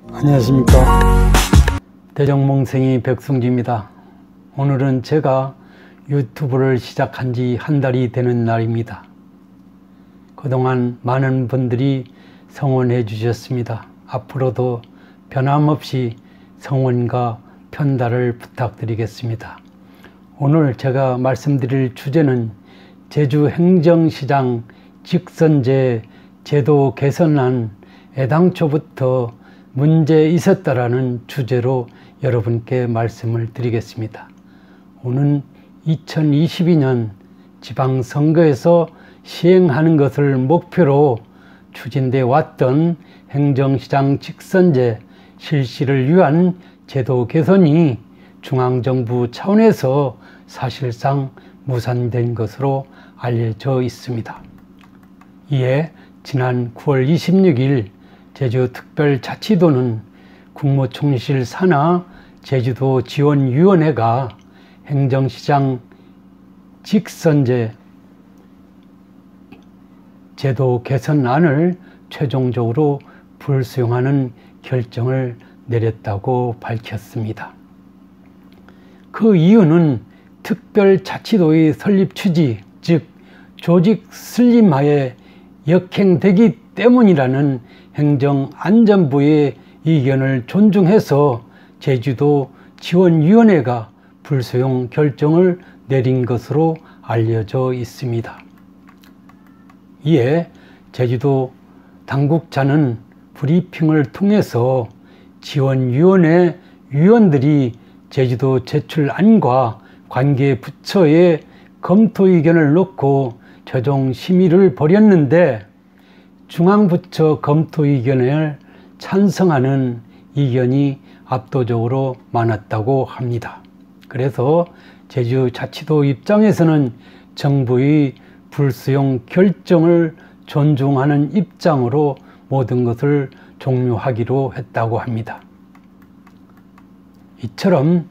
안녕하십니까. 대정몽생이 백승주입니다. 오늘은 제가 유튜브를 시작한 지 한 달이 되는 날입니다. 그동안 많은 분들이 성원해 주셨습니다. 앞으로도 변함없이 성원과 편달을 부탁드리겠습니다. 오늘 제가 말씀드릴 주제는 제주행정시장 직선제 제도 개선안 애당초부터 문제 있었다라는 주제로 여러분께 말씀을 드리겠습니다. 오는 2022년 지방선거에서 시행하는 것을 목표로 추진돼 왔던 행정시장 직선제 실시를 위한 제도 개선이 중앙정부 차원에서 사실상 무산된 것으로 알려져 있습니다. 이에 지난 9월 26일 제주특별자치도는 국무총리실 산하 제주도지원위원회가 행정시장 직선제 제도 개선안을 최종적으로 불수용하는 결정을 내렸다고 밝혔습니다. 그 이유는 특별자치도의 설립 취지, 즉 조직 슬림화에 역행되기 때문이라는 행정안전부의 의견을 존중해서 제주도 지원위원회가 불수용 결정을 내린 것으로 알려져 있습니다. 이에 제주도 당국자는 브리핑을 통해서 지원위원회 위원들이 제주도 제출안과 관계 부처의 검토 의견을 놓고 최종 심의를 벌였는데 중앙부처 검토 의견을 찬성하는 의견이 압도적으로 많았다고 합니다. 그래서 제주자치도 입장에서는 정부의 불수용 결정을 존중하는 입장으로 모든 것을 종료하기로 했다고 합니다. 이처럼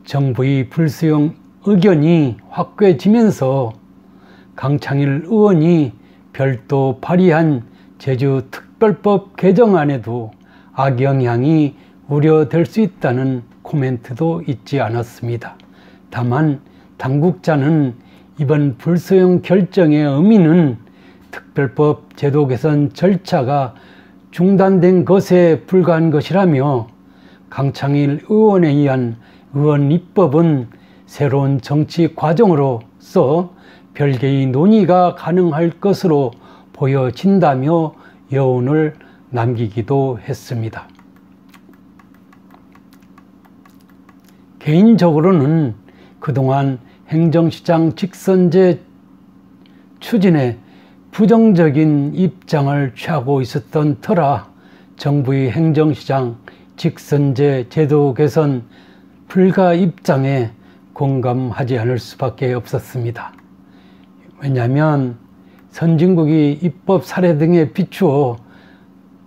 정부의 불수용 의견이 확고해지면서 강창일 의원이 별도 발의한 제주특별법 개정안에도 악영향이 우려될 수 있다는 코멘트도 있지 않았습니다. 다만 당국자는 이번 불수용 결정의 의미는 특별법 제도 개선 절차가 중단된 것에 불과한 것이라며 강창일 의원에 의한 의원 입법은 새로운 정치 과정으로서 별개의 논의가 가능할 것으로 보여진다며 여운을 남기기도 했습니다. 개인적으로는 그동안 행정시장 직선제 추진에 부정적인 입장을 취하고 있었던 터라 정부의 행정시장 직선제 제도 개선 불가 입장에 공감하지 않을 수밖에 없었습니다. 왜냐하면 선진국의 입법 사례 등에 비추어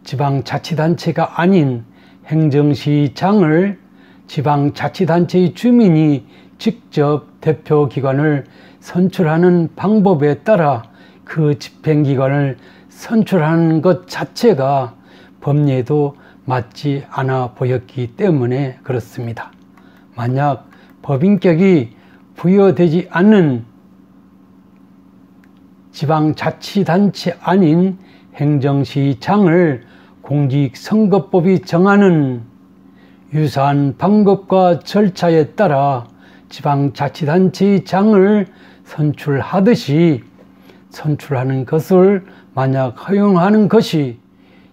지방자치단체가 아닌 행정시장을 지방자치단체의 주민이 직접 대표기관을 선출하는 방법에 따라 그 집행기관을 선출하는 것 자체가 법례에도 맞지 않아 보였기 때문에 그렇습니다. 만약 법인격이 부여되지 않는 지방자치단체 아닌 행정시장을 공직선거법이 정하는 유사한 방법과 절차에 따라 지방자치단체의 장을 선출하듯이 선출하는 것을 만약 허용하는 것이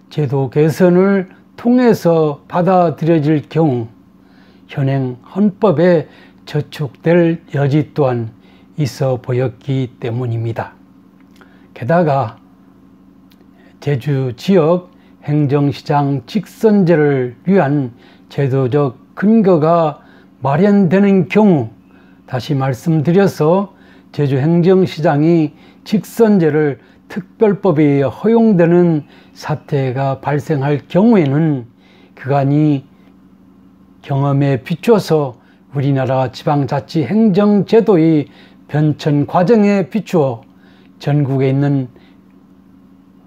제도 개선을 통해서 받아들여질 경우 현행 헌법에 저촉될 여지 또한 있어 보였기 때문입니다. 게다가 제주 지역 행정시장 직선제를 위한 제도적 근거가 마련되는 경우 다시 말씀드려서 제주 행정시장이 직선제를 특별법에 의해 허용되는 사태가 발생할 경우에는 그간의 경험에 비추어서 우리나라 지방자치 행정제도의 변천 과정에 비추어 전국에 있는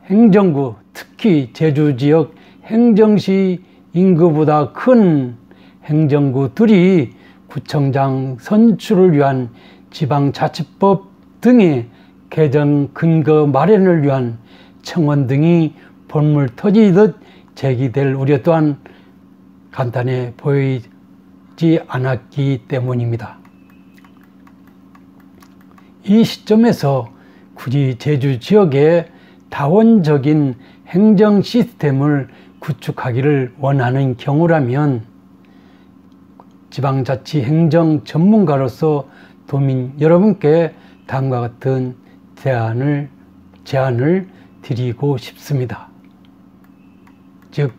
행정구, 특히 제주지역 행정시 인구보다 큰 행정구들이 구청장 선출을 위한 지방자치법 등의 개정 근거 마련을 위한 청원 등이 본물 터지듯 제기될 우려 또한 간단해 보이지 않았기 때문입니다. 이 시점에서 굳이 제주 지역의 다원적인 행정 시스템을 구축하기를 원하는 경우라면 지방자치 행정 전문가로서 도민 여러분께 다음과 같은 제안을 드리고 싶습니다. 즉,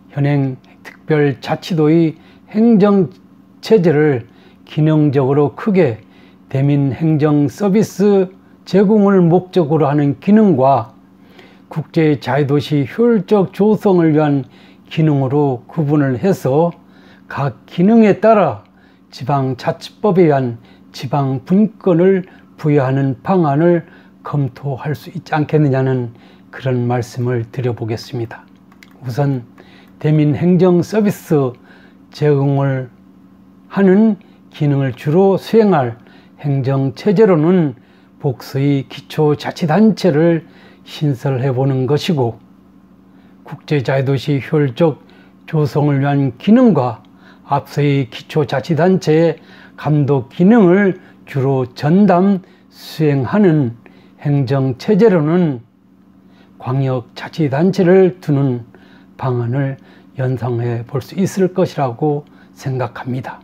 현행 특별자치도의 행정체제를 기능적으로 크게 대민 행정 서비스 제공을 목적으로 하는 기능과 국제자유도시 효율적 조성을 위한 기능으로 구분을 해서 각 기능에 따라 지방자치법에 의한 지방분권을 부여하는 방안을 검토할 수 있지 않겠느냐는 그런 말씀을 드려보겠습니다. 우선 대민 행정 서비스 제공을 하는 기능을 주로 수행할 행정체제로는 복수의 기초자치단체를 신설해 보는 것이고, 국제자유도시 효율적 조성을 위한 기능과 앞서의 기초자치단체의 감독 기능을 주로 전담 수행하는 행정체제로는 광역자치단체를 두는 방안을 연상해 볼 수 있을 것이라고 생각합니다.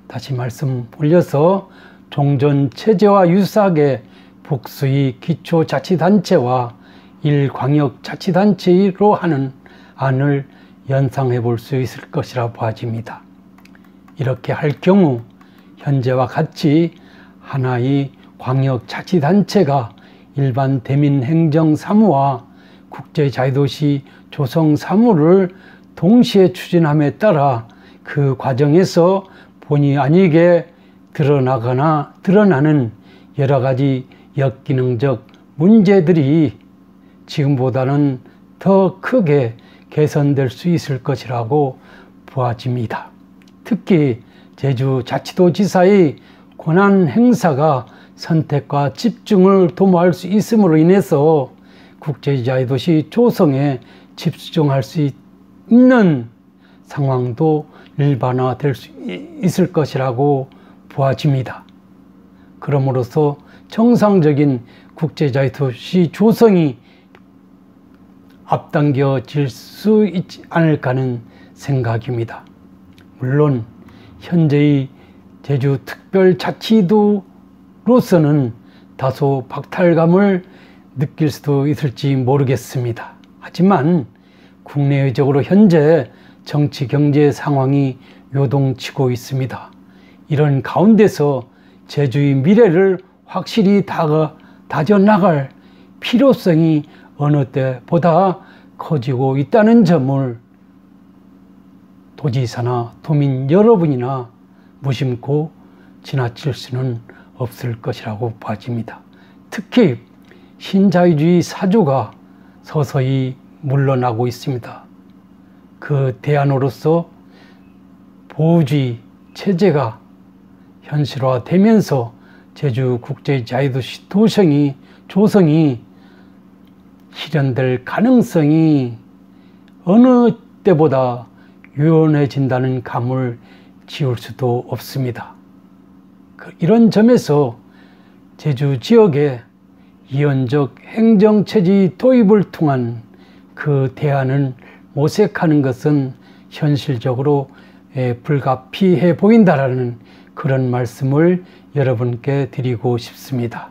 다시 말씀 올려서 종전체제와 유사하게 복수의 기초자치단체와 일광역자치단체로 하는 안을 연상해 볼 수 있을 것이라 보아집니다. 이렇게 할 경우 현재와 같이 하나의 광역자치단체가 일반 대민행정사무와 국제자유도시 조성사무를 동시에 추진함에 따라 그 과정에서 본의 아니게 드러나는 여러 가지 역기능적 문제들이 지금보다는 더 크게 개선될 수 있을 것이라고 보아집니다. 특히 제주자치도지사의 권한 행사가 선택과 집중을 도모할 수 있음으로 인해서 국제자유도시 조성에 집중할 수 있는 상황도 일반화될 수 있을 것이라고 보아집니다. 그러므로서 정상적인 국제자유도시 조성이 앞당겨질 수 있지 않을까 하는 생각입니다. 물론 현재의 제주특별자치도로서는 다소 박탈감을 느낄 수도 있을지 모르겠습니다. 하지만 국내외적으로 현재 정치 경제 상황이 요동치고 있습니다. 이런 가운데서 제주의 미래를 확실히 다져나갈 필요성이 어느 때보다 커지고 있다는 점을 도지사나 도민 여러분이나 무심코 지나칠 수는 없을 것이라고 봐집니다. 특히 신자유주의 사조가 서서히 물러나고 있습니다. 그 대안으로서 보호주의 체제가 현실화되면서 제주 국제자유도시 조성이 실현될 가능성이 어느 때보다 유연해진다는 감을 지울 수도 없습니다. 이런 점에서 제주 지역의 이원적 행정체제 도입을 통한 그 대안을 모색하는 것은 현실적으로 불가피해 보인다라는 그런 말씀을 여러분께 드리고 싶습니다.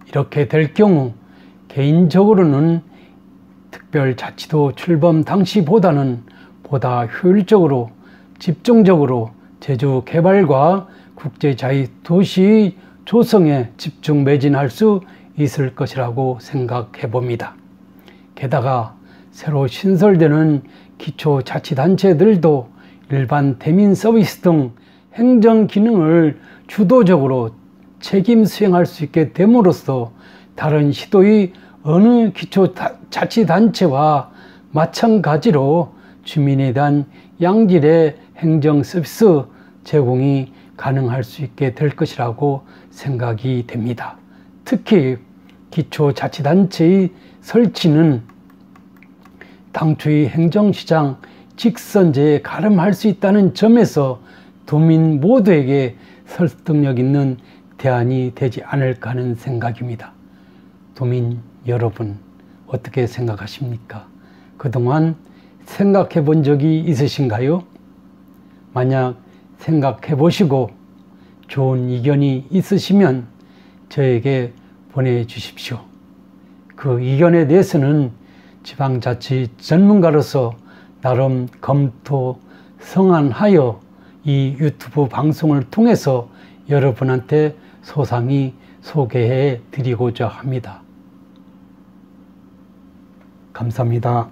이렇게 될 경우 개인적으로는 특별자치도 출범 당시보다는 보다 효율적으로 집중적으로 제주 개발과 국제자유도시 조성에 집중 매진할 수 있을 것이라고 생각해 봅니다. 게다가 새로 신설되는 기초자치단체들도 일반 대민 서비스 등 행정 기능을 주도적으로 책임 수행할 수 있게 됨으로써 다른 시도의 어느 기초자치단체와 마찬가지로 주민에 대한 양질의 행정 서비스 제공이 가능할 수 있게 될 것이라고 생각이 됩니다. 특히 기초자치단체의 설치는 당초의 행정시장 직선제에 가름할 수 있다는 점에서 도민 모두에게 설득력 있는 대안이 되지 않을까 하는 생각입니다. 도민 여러분, 어떻게 생각하십니까? 그동안 생각해 본 적이 있으신가요? 만약 생각해 보시고 좋은 의견이 있으시면 저에게 보내주십시오. 그 의견에 대해서는 지방자치 전문가로서 나름 검토 성안하여 이 유튜브 방송을 통해서 여러분한테 소상히 소개해 드리고자 합니다. 감사합니다.